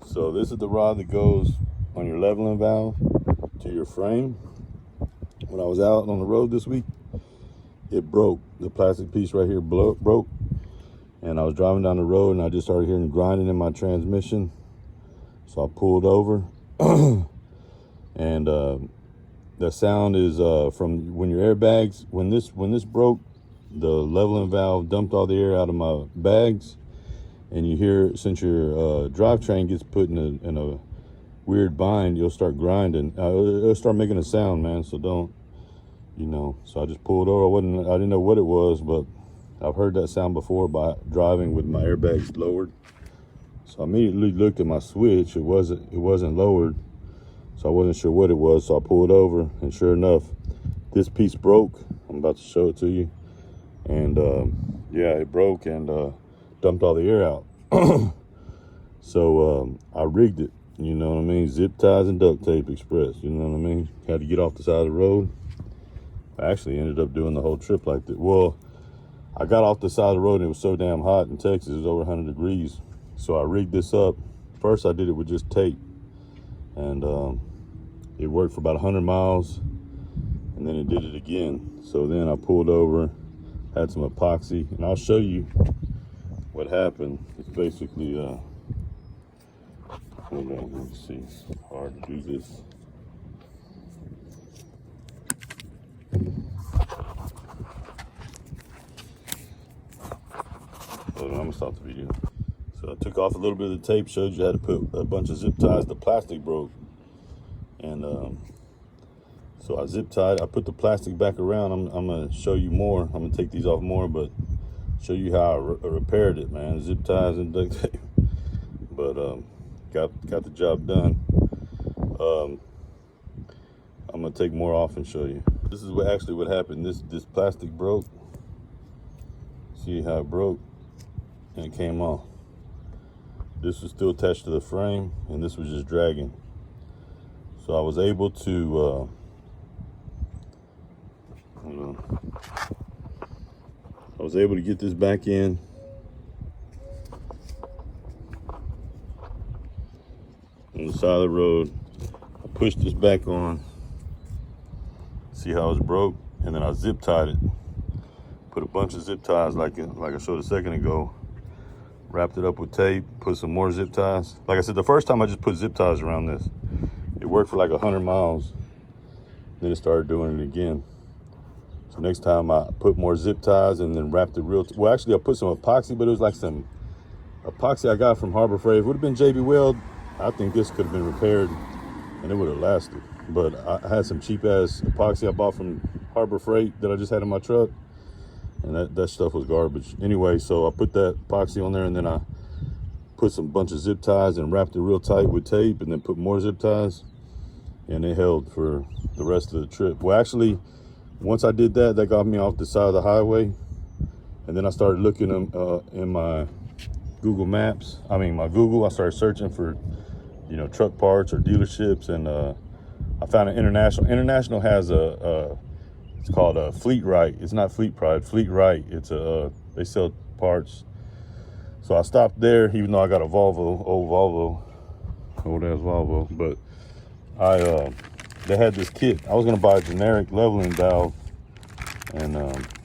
So this is the rod that goes on your leveling valve to your frame. When I was out on the road this week, it broke. The plastic piece right here broke. And I was driving down the road and I just started hearing grinding in my transmission. So I pulled over and the sound is from when your airbags, when this broke, the leveling valve dumped all the air out of my bags. And you hear, since your drivetrain gets put in a weird bind, you'll start grinding. It'll start making a sound, man. So don't, so I just pulled over. I didn't know what it was, but I've heard that sound before by driving with my airbags lowered. So I immediately looked at my switch. It wasn't lowered, so I wasn't sure what it was. So I pulled over, and sure enough, this piece broke. I'm about to show it to you. And yeah, it broke and dumped all the air out. So I rigged it, you know what I mean? Zip ties and duct tape express, you know what I mean? Had to get off the side of the road. I actually ended up doing the whole trip like that. Well, I got off the side of the road and it was so damn hot in Texas, it was over 100 degrees. So I rigged this up. First I did it with just tape, and it worked for about 100 miles, and then it did it again. So then I pulled over, had some epoxy, and I'll show you what happened. It's basically, hold on, let me see, it's hard to do this. Hold on, I'm gonna stop the video. So I took off a little bit of the tape, showed you how to put a bunch of zip ties. The plastic broke, and so I zip tied. I put the plastic back around. I'm gonna show you more. I'm gonna take these off more, but show you how I repaired it, man. Zip ties and duct tape. But got the job done. I'm gonna take more off and show you. This is what happened. This plastic broke. See how it broke, and it came off. This was still attached to the frame, and this was just dragging. So I was able to get this back in. On the side of the road. I pushed this back on. See how it's broke? And then I zip tied it. Put a bunch of zip ties like I showed a second ago. Wrapped it up with tape, put some more zip ties. Like I said, the first time I just put zip ties around this. It worked for like 100 miles. Then it started doing it again. So next time I put more zip ties and then wrapped it well, actually I put some epoxy, but it was like some epoxy I got from Harbor Freight. If it would have been JB Weld, I think this could have been repaired and it would have lasted. But I had some cheap ass epoxy I bought from Harbor Freight that I just had in my truck. And that stuff was garbage. Anyway, so I put that epoxy on there, and then I put some bunch of zip ties and wrapped it real tight with tape, and then put more zip ties, and it held for the rest of the trip. Well, actually, once I did that, that got me off the side of the highway, and then I started looking in my Google Maps. I started searching for, truck parts or dealerships, and I found an International. International has it's called Fleet Right. It's not Fleet Pride, Fleet Right. It's they sell parts. So I stopped there, even though I got a Volvo, old ass Volvo. But they had this kit. I was gonna buy a generic leveling valve, and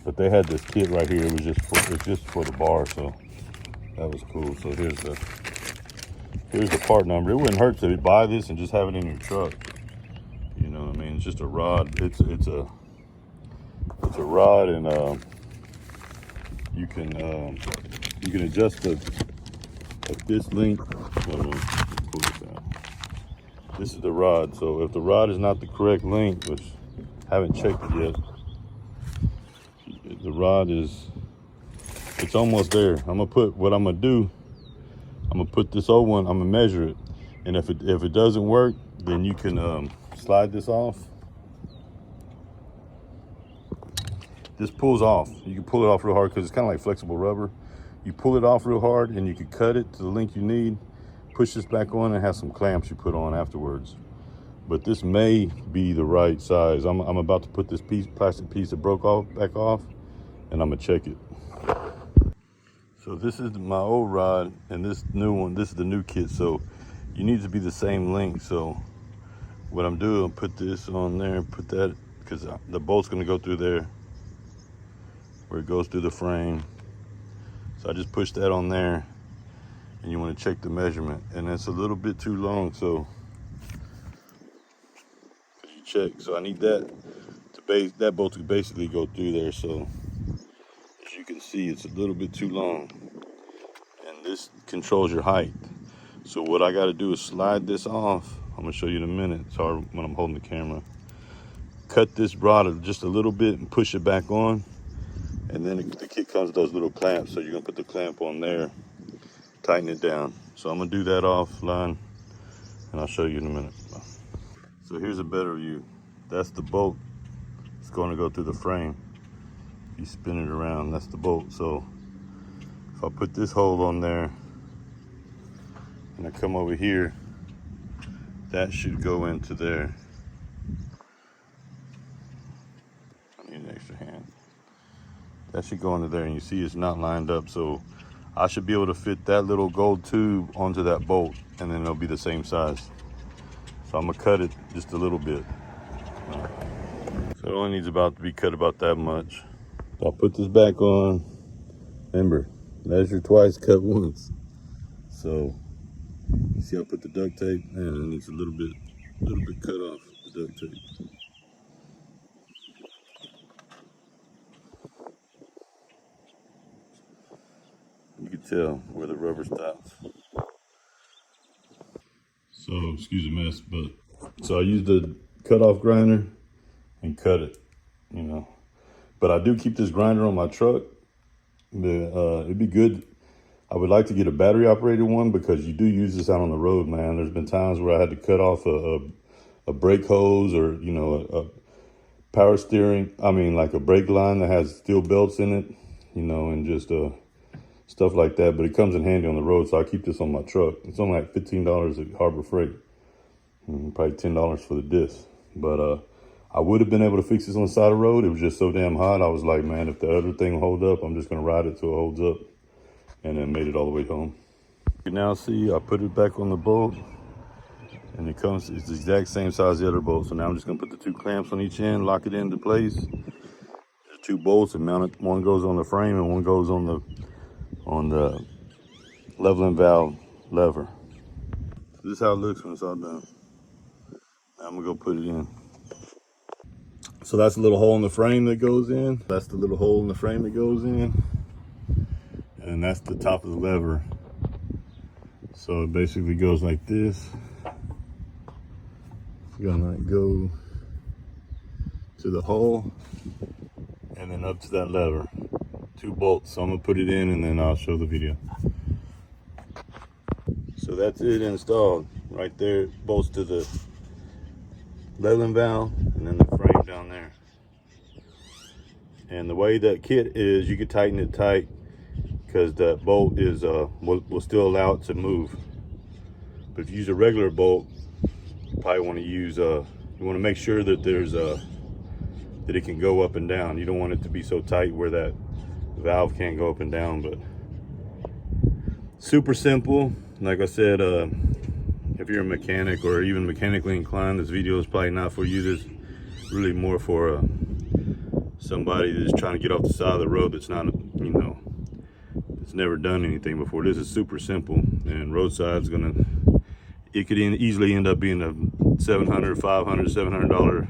but they had this kit right here. It's just for the bar, so that was cool. So here's the part number. It wouldn't hurt to buy this and just have it in your truck. You know what I mean? It's just a rod. It's a rod, and you can adjust this length. Hold on, pull this out. This is the rod. So if the rod is not the correct length, which I haven't checked it yet, the rod it's almost there. I'm gonna put this old one. I'm gonna measure it, and if it doesn't work, then you can slide this off. This pulls off. You can pull it off real hard because it's kind of like flexible rubber. You pull it off real hard and you can cut it to the length you need. Push this back on and have some clamps you put on afterwards. But this may be the right size. I'm about to put this plastic piece that broke off back off, and I'm gonna check it. So this is my old rod, and this new one, this is the new kit. So you need to be the same length. So what I'm doing, I'll put this on there, put that, because the bolt's gonna go through there where it goes through the frame. So I just push that on there, and you want to check the measurement, and it's a little bit too long, so you check. So I need that that bolt to basically go through there. So as you can see, it's a little bit too long, and this controls your height. So what I got to do is slide this off. I'm gonna show you in a minute. Sorry when I'm holding the camera. Cut this rod just a little bit and push it back on, and then the kit comes with those little clamps. So you're gonna put the clamp on there, tighten it down. So I'm gonna do that offline, and I'll show you in a minute. So here's a better view. That's the bolt. It's going to go through the frame. You spin it around, that's the bolt. So if I put this hole on there and I come over here, that should go into there. I need an extra hand. That should go into there, and you see it's not lined up. So I should be able to fit that little gold tube onto that bolt, and then it'll be the same size. So I'm gonna cut it just a little bit. So it only needs about to be cut about that much. So I'll put this back on. Remember, measure twice, cut once. So you see I put the duct tape, and it needs a little bit cut off the duct tape. You can tell where the rubber stops. So excuse the mess, but so I used the cutoff grinder and cut it, you know. But I do keep this grinder on my truck. It'd be good. I would like to get a battery operated one, because you do use this out on the road, man. There's been times where I had to cut off a brake hose, or, you know, a power steering. I mean, like a brake line that has steel belts in it, you know, and just stuff like that. But it comes in handy on the road, so I keep this on my truck. It's only like $15 at Harbor Freight, probably $10 for the disc. But I would have been able to fix this on the side of the road. It was just so damn hot. I was like, man, if the other thing will hold up, I'm just gonna ride it till it holds up, and then made it all the way home. You can now see I put it back on the bolt, and it's the exact same size as the other bolt. So now I'm just gonna put the two clamps on each end, lock it into place. There's two bolts, and mount it. One goes on the frame and one goes on the leveling valve lever. So this is how it looks when it's all done. Now I'm gonna go put it in. So that's the little hole in the frame that goes in. That's the little hole in the frame that goes in. And that's the top of the lever. So it basically goes like this. It's gonna like go to the hole and then up to that lever. Two bolts. So I'm gonna put it in, and then I'll show the video. So that's it installed. Right there, it bolts to the leveling valve, and then the frame down there. And the way that kit is, you can tighten it tight, because that bolt is will still allow it to move. But if you use a regular bolt, you probably want to use you want to make sure that there's that it can go up and down. You don't want it to be so tight where that valve can't go up and down. But super simple. Like I said, if you're a mechanic or even mechanically inclined, this video is probably not for you. This is really more for somebody that's trying to get off the side of the road, that's not, you know, that's never done anything before. This is super simple, and roadside's gonna, it could easily end up being a $700, $500, $700,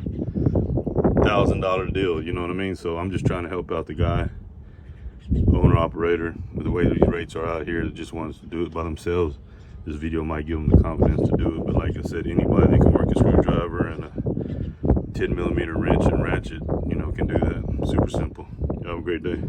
$1,000 deal. You know what I mean? So I'm just trying to help out the guy, owner operator, with the way these rates are out here, that just wants to do it by themselves. This video might give them the confidence to do it, but like I said, anybody that can work a screwdriver and a 10mm wrench and ratchet, you know, can do that. Super simple. You have a great day.